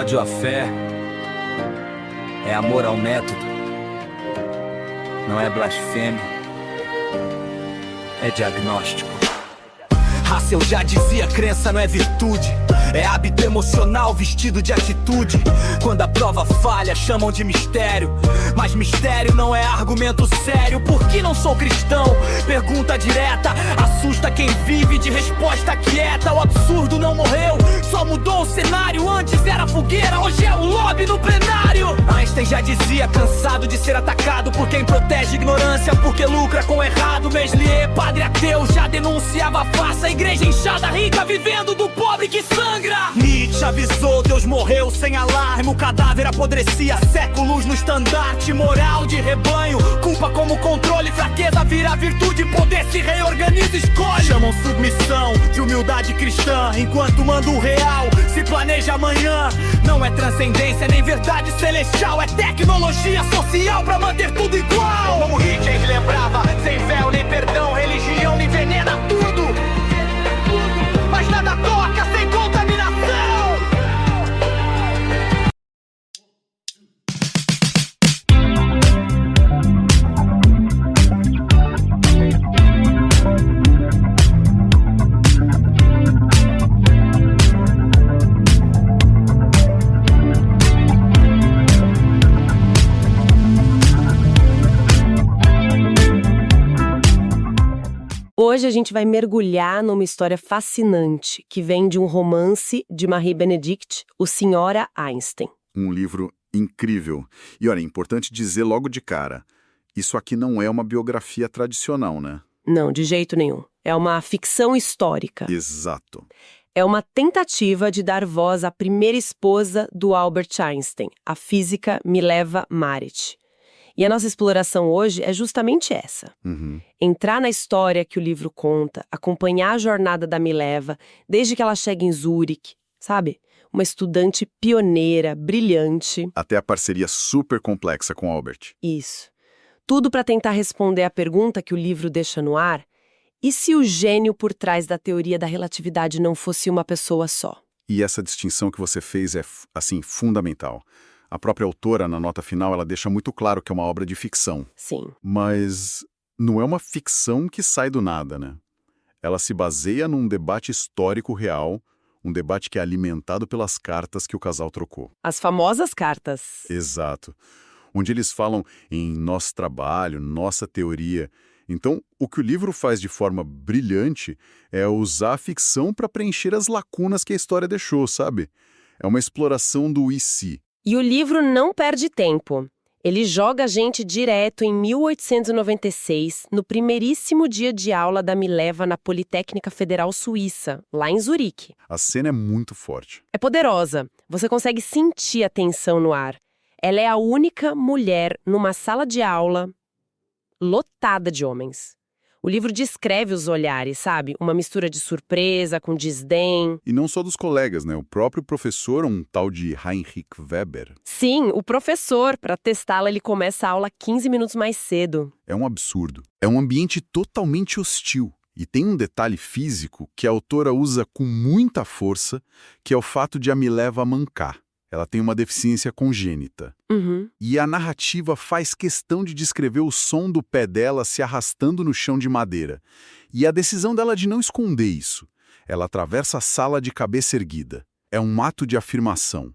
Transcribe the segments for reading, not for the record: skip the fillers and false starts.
ódio à fé é amor ao método, não é blasfêmia, é diagnóstico. Raça, eu já dizia, crença não é virtude, é hábito emocional vestido de atitude. Quando a prova falha, chamam de mistério, mas mistério não é argumento sério. Por que não sou cristão? Pergunta direta, assusta quem vive de resposta quieta. O absurdo não morreu, só mudou o cenário. Antes era fogueira, hoje é o lobby no plenário. Einstein já dizia, cansado de ser atacado por quem protege ignorância, porque lucra com o errado. Meslier, padre ateu, já denunciava a farsa. Igreja inchada, rica, vivendo do pobre que sangra. Nietzsche avisou, Deus morreu sem alarme. O cadáver apodrecia séculos no estandarte moral de rebanho. Culpa como controle, fraqueza vira virtude. Poder se reorganiza, escolhe. Chamam submissão de humildade cristã, enquanto manda o real se planeja amanhã. Não é transcendência nem verdade celestial, é tecnologia social pra manter tudo igual. Como Hitler lembrava, sem véu nem perdão, religião me envenena tudo, mas nada toca sem contaminação. Hoje a gente vai mergulhar numa história fascinante que vem de um romance de Marie Benedict, O Senhora Einstein. Um livro incrível. E olha, é importante dizer logo de cara, isso aqui não é uma biografia tradicional, né? Não, de jeito nenhum. É uma ficção histórica. Exato. É uma tentativa de dar voz à primeira esposa do Albert Einstein, a física Mileva Maric. E a nossa exploração hoje é justamente essa. Entrar na história que o livro conta, acompanhar a jornada da Mileva, desde que ela chega em Zurique, sabe? Uma estudante pioneira, brilhante. Até a parceria super complexa com Albert. Isso. Tudo para tentar responder à pergunta que o livro deixa no ar: e se o gênio por trás da teoria da relatividade não fosse uma pessoa só? E essa distinção que você fez é, assim, fundamental. A própria autora, na nota final, ela deixa muito claro que é uma obra de ficção. Sim. Mas não é uma ficção que sai do nada, né? Ela se baseia num debate histórico real, um debate que é alimentado pelas cartas que o casal trocou. As famosas cartas. Exato. Onde eles falam em nosso trabalho, nossa teoria. Então, o que o livro faz de forma brilhante é usar a ficção para preencher as lacunas que a história deixou, sabe? É uma exploração do e se. E o livro não perde tempo. Ele joga a gente direto em 1896, no primeiríssimo dia de aula da Mileva na Politécnica Federal Suíça, lá em Zurique. A cena é muito forte. É poderosa. Você consegue sentir a tensão no ar. Ela é a única mulher numa sala de aula lotada de homens. O livro descreve os olhares, sabe? Uma mistura de surpresa com desdém. E não só dos colegas, né? O próprio professor, um tal de Heinrich Weber. Sim, o professor. Para testá-la, ele começa a aula 15 minutos mais cedo. É um absurdo. É um ambiente totalmente hostil. E tem um detalhe físico que a autora usa com muita força, que é o fato de a Mileva mancar. Ela tem uma deficiência congênita. E a narrativa faz questão de descrever o som do pé dela se arrastando no chão de madeira. E a decisão dela de não esconder isso. Ela atravessa a sala de cabeça erguida. É um ato de afirmação.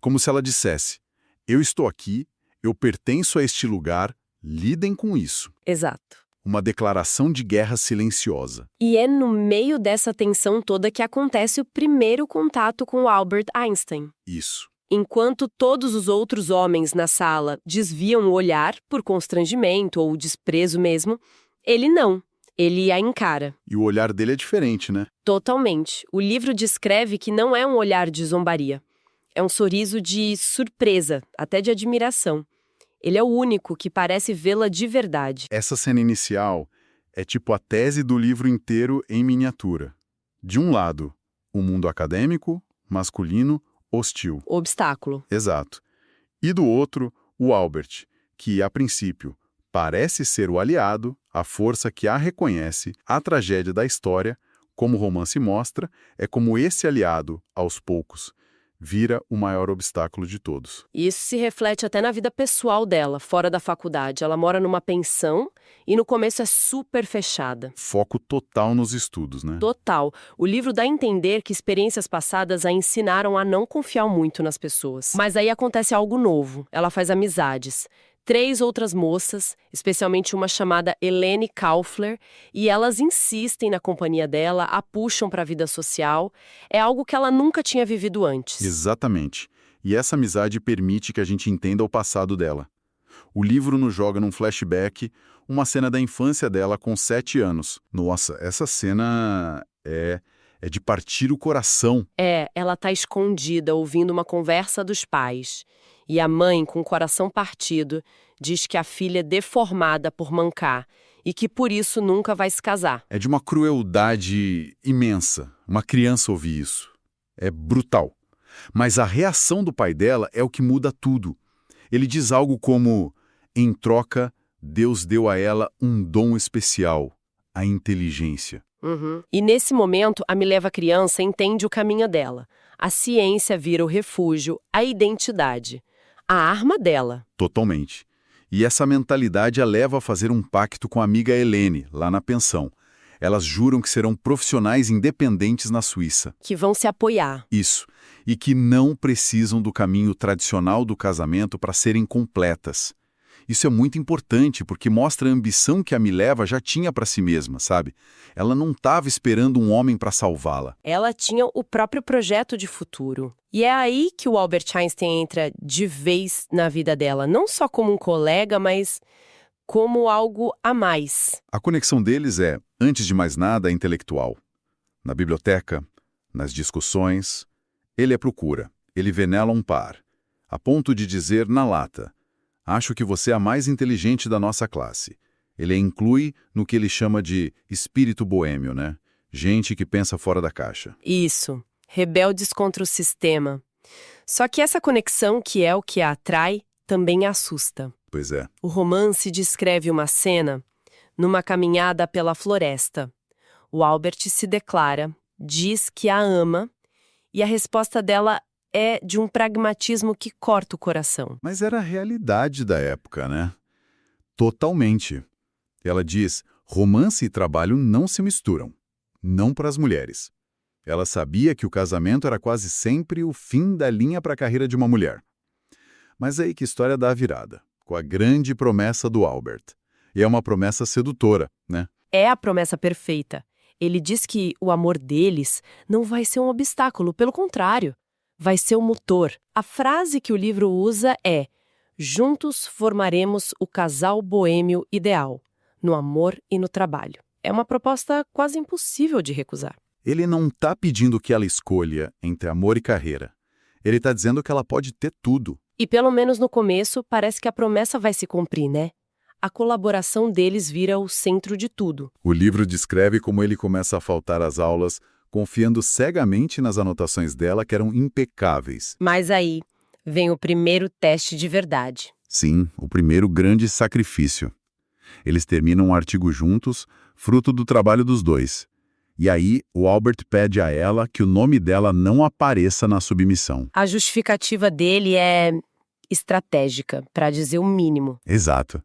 Como se ela dissesse: eu estou aqui, eu pertenço a este lugar, lidem com isso. Exato. Uma declaração de guerra silenciosa. E é no meio dessa tensão toda que acontece o primeiro contato com o Albert Einstein. Isso. Enquanto todos os outros homens na sala desviam o olhar por constrangimento ou desprezo mesmo, ele não. Ele a encara. E o olhar dele é diferente, né? Totalmente. O livro descreve que não é um olhar de zombaria. É um sorriso de surpresa, até de admiração. Ele é o único que parece vê-la de verdade. Essa cena inicial é tipo a tese do livro inteiro em miniatura. De um lado, o mundo acadêmico, masculino, hostil. Obstáculo. Exato. E do outro, o Albert, que, a princípio, parece ser o aliado, a força que a reconhece, a tragédia da história, como o romance mostra, é como esse aliado, aos poucos, vira o maior obstáculo de todos. E isso se reflete até na vida pessoal dela, fora da faculdade. Ela mora numa pensão e no começo é super fechada. Foco total nos estudos, né? Total. O livro dá a entender que experiências passadas a ensinaram a não confiar muito nas pessoas. Mas aí acontece algo novo. Ela faz amizades. 3 outras moças, especialmente uma chamada Helene Kaufler, e elas insistem na companhia dela, a puxam para a vida social. É algo que ela nunca tinha vivido antes. Exatamente. E essa amizade permite que a gente entenda o passado dela. O livro nos joga num flashback uma cena da infância dela com 7 anos. Nossa, essa cena é de partir o coração. Ela tá escondida ouvindo uma conversa dos pais. E a mãe, com o coração partido, diz que a filha é deformada por mancar e que por isso nunca vai se casar. É de uma crueldade imensa. Uma criança ouvir isso. É brutal. Mas a reação do pai dela é o que muda tudo. Ele diz algo como: em troca, Deus deu a ela um dom especial, a inteligência. E nesse momento, a Mileva criança entende o caminho dela. A ciência vira o refúgio, a identidade, a arma dela. Totalmente. E essa mentalidade a leva a fazer um pacto com a amiga Helene, lá na pensão. Elas juram que serão profissionais independentes na Suíça. Que vão se apoiar. Isso. E que não precisam do caminho tradicional do casamento para serem completas. Isso é muito importante porque mostra a ambição que a Mileva já tinha para si mesma, sabe? Ela não estava esperando um homem para salvá-la. Ela tinha o próprio projeto de futuro. E é aí que o Albert Einstein entra de vez na vida dela, não só como um colega, mas como algo a mais. A conexão deles é, antes de mais nada, intelectual. Na biblioteca, nas discussões, ele a procura, ele vê nela um par, a ponto de dizer na lata: acho que você é a mais inteligente da nossa classe. Ele a inclui no que ele chama de espírito boêmio, né? Gente que pensa fora da caixa. Isso, rebeldes contra o sistema. Só que essa conexão, que é o que a atrai, também assusta. Pois é. O romance descreve uma cena numa caminhada pela floresta. O Albert se declara, diz que a ama, e a resposta dela é de um pragmatismo que corta o coração. Mas era a realidade da época, né? Totalmente. Ela diz: romance e trabalho não se misturam. Não para as mulheres. Ela sabia que o casamento era quase sempre o fim da linha para a carreira de uma mulher. Mas aí que a história dá a virada, com a grande promessa do Albert. E é uma promessa sedutora, né? É a promessa perfeita. Ele diz que o amor deles não vai ser um obstáculo, pelo contrário. Vai ser o motor. A frase que o livro usa é: juntos formaremos o casal boêmio ideal, no amor e no trabalho. É uma proposta quase impossível de recusar. Ele não está pedindo que ela escolha entre amor e carreira. Ele está dizendo que ela pode ter tudo. E pelo menos no começo, parece que a promessa vai se cumprir, né? A colaboração deles vira o centro de tudo. O livro descreve como ele começa a faltar às aulas, confiando cegamente nas anotações dela, que eram impecáveis. Mas aí vem o primeiro teste de verdade. Sim, o primeiro grande sacrifício. Eles terminam um artigo juntos, fruto do trabalho dos dois. E aí, o Albert pede a ela que o nome dela não apareça na submissão. A justificativa dele é estratégica, para dizer o mínimo. Exato.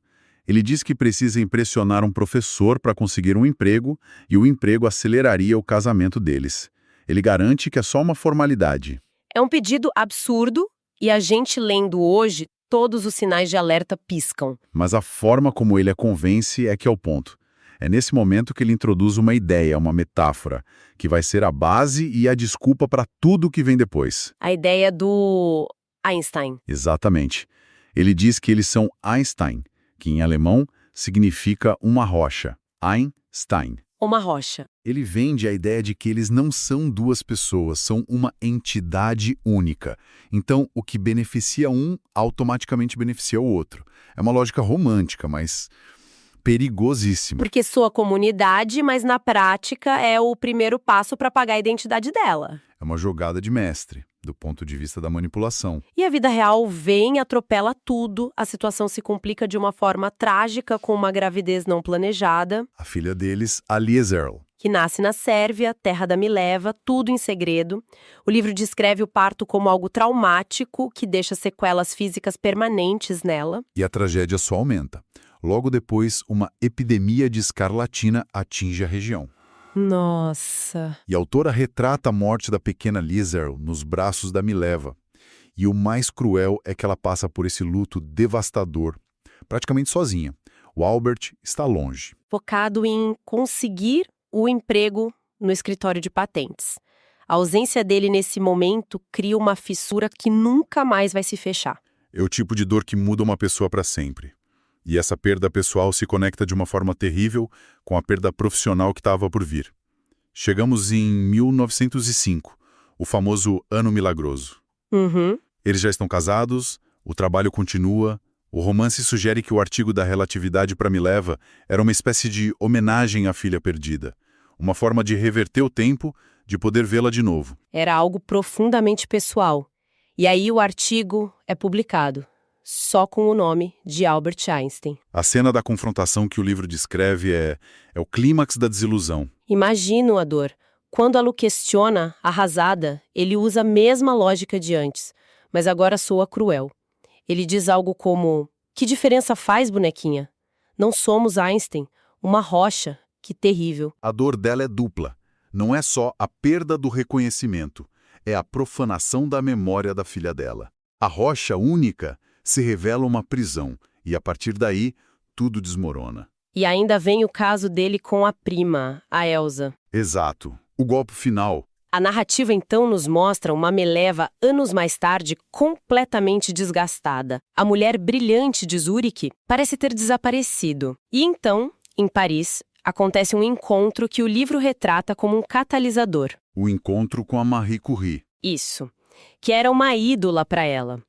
Ele diz que precisa impressionar um professor para conseguir um emprego e o emprego aceleraria o casamento deles. Ele garante que é só uma formalidade. É um pedido absurdo e a gente lendo hoje, todos os sinais de alerta piscam. Mas a forma como ele a convence é que é o ponto. É nesse momento que ele introduz uma ideia, uma metáfora, que vai ser a base e a desculpa para tudo que vem depois. A ideia do Einstein. Exatamente. Ele diz que eles são Einstein, que em alemão significa uma rocha. Einstein. Uma rocha. Ele vende a ideia de que eles não são duas pessoas, são uma entidade única. Então, o que beneficia um, automaticamente beneficia o outro. É uma lógica romântica, mas perigosíssima. Porque soa comunidade, mas na prática é o primeiro passo para pagar a identidade dela. É uma jogada de mestre, do ponto de vista da manipulação. E a vida real vem, atropela tudo, a situação se complica de uma forma trágica com uma gravidez não planejada. A filha deles, a Liesl. que nasce na Sérvia, terra da Mileva, tudo em segredo. O livro descreve o parto como algo traumático, que deixa sequelas físicas permanentes nela. E a tragédia só aumenta. Logo depois, uma epidemia de escarlatina atinge a região. Nossa! E a autora retrata a morte da pequena Liesel nos braços da Mileva. E o mais cruel é que ela passa por esse luto devastador, praticamente sozinha. O Albert está longe. Focado em conseguir o emprego no escritório de patentes. A ausência dele nesse momento cria uma fissura que nunca mais vai se fechar. É o tipo de dor que muda uma pessoa para sempre. E essa perda pessoal se conecta de uma forma terrível com a perda profissional que estava por vir. Chegamos em 1905, o famoso Ano Milagroso. Uhum. Eles já estão casados, o trabalho continua. O romance sugere que o artigo da relatividade para Mileva era uma espécie de homenagem à filha perdida. Uma forma de reverter o tempo, de poder vê-la de novo. Era algo profundamente pessoal. E aí o artigo é publicado, só com o nome de Albert Einstein. A cena da confrontação que o livro descreve é o clímax da desilusão. Imagino a dor. Quando a Lu questiona, arrasada, ele usa a mesma lógica de antes, mas agora soa cruel. Ele diz algo como: "Que diferença faz, bonequinha? Não somos Einstein, uma rocha, que terrível." A dor dela é dupla. Não é só a perda do reconhecimento, é a profanação da memória da filha dela. A rocha única se revela uma prisão, e a partir daí, tudo desmorona. E ainda vem o caso dele com a prima, a Elsa. Exato. O golpe final. A narrativa então nos mostra uma Mileva anos mais tarde completamente desgastada. A mulher brilhante de Zurique parece ter desaparecido. E então, em Paris, acontece um encontro que o livro retrata como um catalisador. O encontro com a Marie Curie. Isso, que era uma ídola para ela.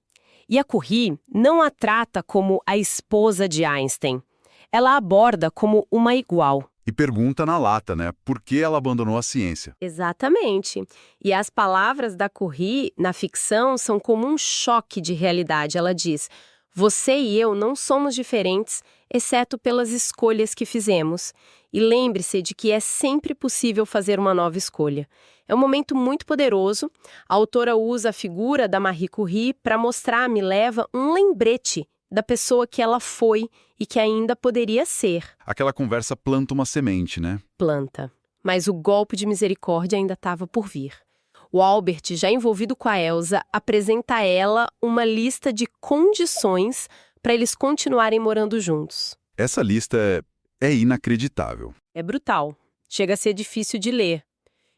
E a Curie não a trata como a esposa de Einstein. Ela a aborda como uma igual. E pergunta na lata, né? Por que ela abandonou a ciência? Exatamente. E as palavras da Curie na ficção são como um choque de realidade. Ela diz: "Você e eu não somos diferentes, exceto pelas escolhas que fizemos. E lembre-se de que é sempre possível fazer uma nova escolha." É um momento muito poderoso. A autora usa a figura da Marie Curie para mostrar a Mileva um lembrete da pessoa que ela foi e que ainda poderia ser. Aquela conversa planta uma semente, né? Planta. Mas o golpe de misericórdia ainda estava por vir. O Albert, já envolvido com a Elsa, apresenta a ela uma lista de condições para eles continuarem morando juntos. Essa lista é inacreditável. É brutal. Chega a ser difícil de ler.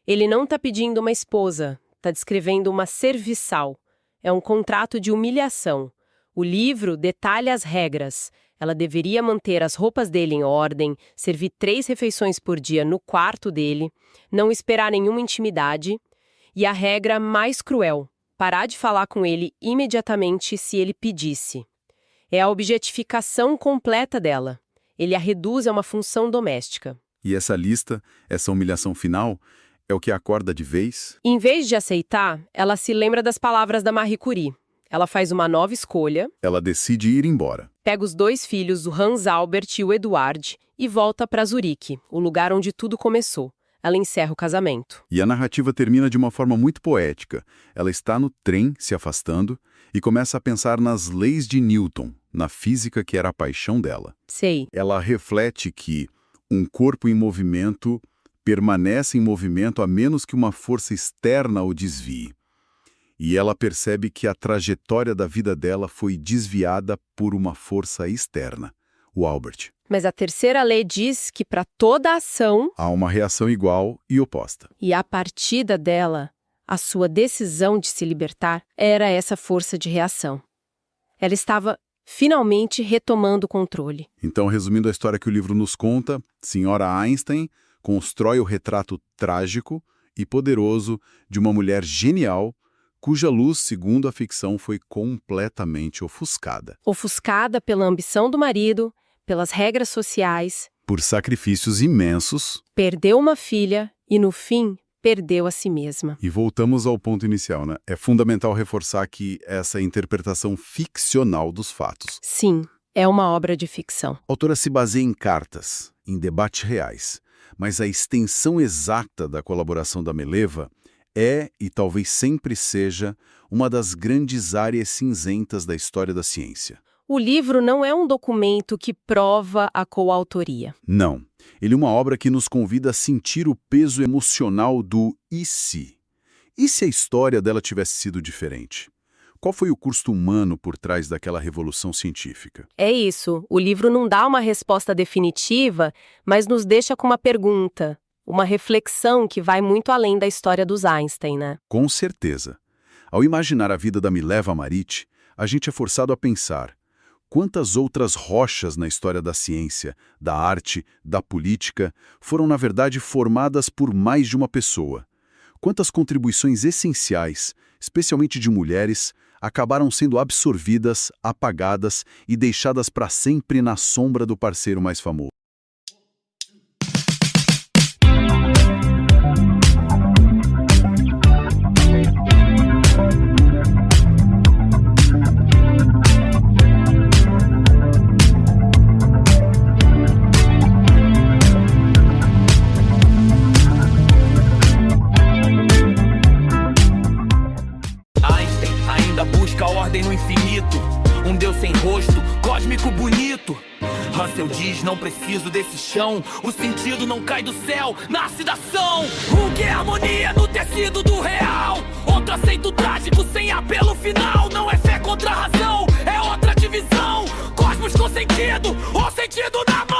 Ele não está pedindo uma esposa, está descrevendo uma serviçal. É um contrato de humilhação. O livro detalha as regras. Ela deveria manter as roupas dele em ordem, servir 3 refeições por dia no quarto dele, não esperar nenhuma intimidade. E a regra mais cruel: parar de falar com ele imediatamente se ele pedisse. É a objetificação completa dela. Ele a reduz a uma função doméstica. E essa lista, essa humilhação final, é o que acorda de vez? Em vez de aceitar, ela se lembra das palavras da Marie Curie. Ela faz uma nova escolha. Ela decide ir embora. Pega os 2 filhos, o Hans Albert e o Eduard, e volta para Zurique, o lugar onde tudo começou. Ela encerra o casamento. E a narrativa termina de uma forma muito poética. Ela está no trem, se afastando, e começa a pensar nas leis de Newton, na física que era a paixão dela. Sei. Ela reflete que um corpo em movimento permanece em movimento a menos que uma força externa o desvie. E ela percebe que a trajetória da vida dela foi desviada por uma força externa, o Albert. Mas a terceira lei diz que para toda ação, Há uma reação igual e oposta. e a partida dela, a sua decisão de se libertar, era essa força de reação. Ela estava finalmente retomando o controle. Então, resumindo a história que o livro nos conta, Senhora Einstein constrói o retrato trágico e poderoso de uma mulher genial cuja luz, segundo a ficção, foi completamente ofuscada. Ofuscada pela ambição do marido, pelas regras sociais, Por sacrifícios imensos. perdeu uma filha e, no fim, perdeu a si mesma. E voltamos ao ponto inicial, né? É fundamental reforçar que essa interpretação ficcional dos fatos. Sim, é uma obra de ficção. A autora se baseia em cartas, em debates reais, Mas a extensão exata da colaboração da Mileva é, e talvez sempre seja, uma das grandes áreas cinzentas da história da ciência. O livro não é um documento que prova a coautoria. Não. Ele é uma obra que nos convida a sentir o peso emocional do e se? E se a história dela tivesse sido diferente? Qual foi o custo humano por trás daquela revolução científica? É isso, o livro não dá uma resposta definitiva, mas nos deixa com uma pergunta, uma reflexão que vai muito além da história dos Einstein, né? Com certeza. Ao imaginar a vida da Mileva Marić, a gente é forçado a pensar: quantas outras rochas na história da ciência, da arte, da política foram, na verdade, formadas por mais de uma pessoa? Quantas contribuições essenciais, especialmente de mulheres, acabaram sendo absorvidas, apagadas e deixadas para sempre na sombra do parceiro mais famoso? Busca a ordem no infinito, um Deus sem rosto, cósmico bonito. Russell diz, não preciso desse chão, o sentido não cai do céu, nasce da ação. Um que é harmonia no tecido do real, outro aceita o trágico sem apelo final. Não é fé contra a razão, é outra divisão, cosmos com sentido, ou sentido na mão.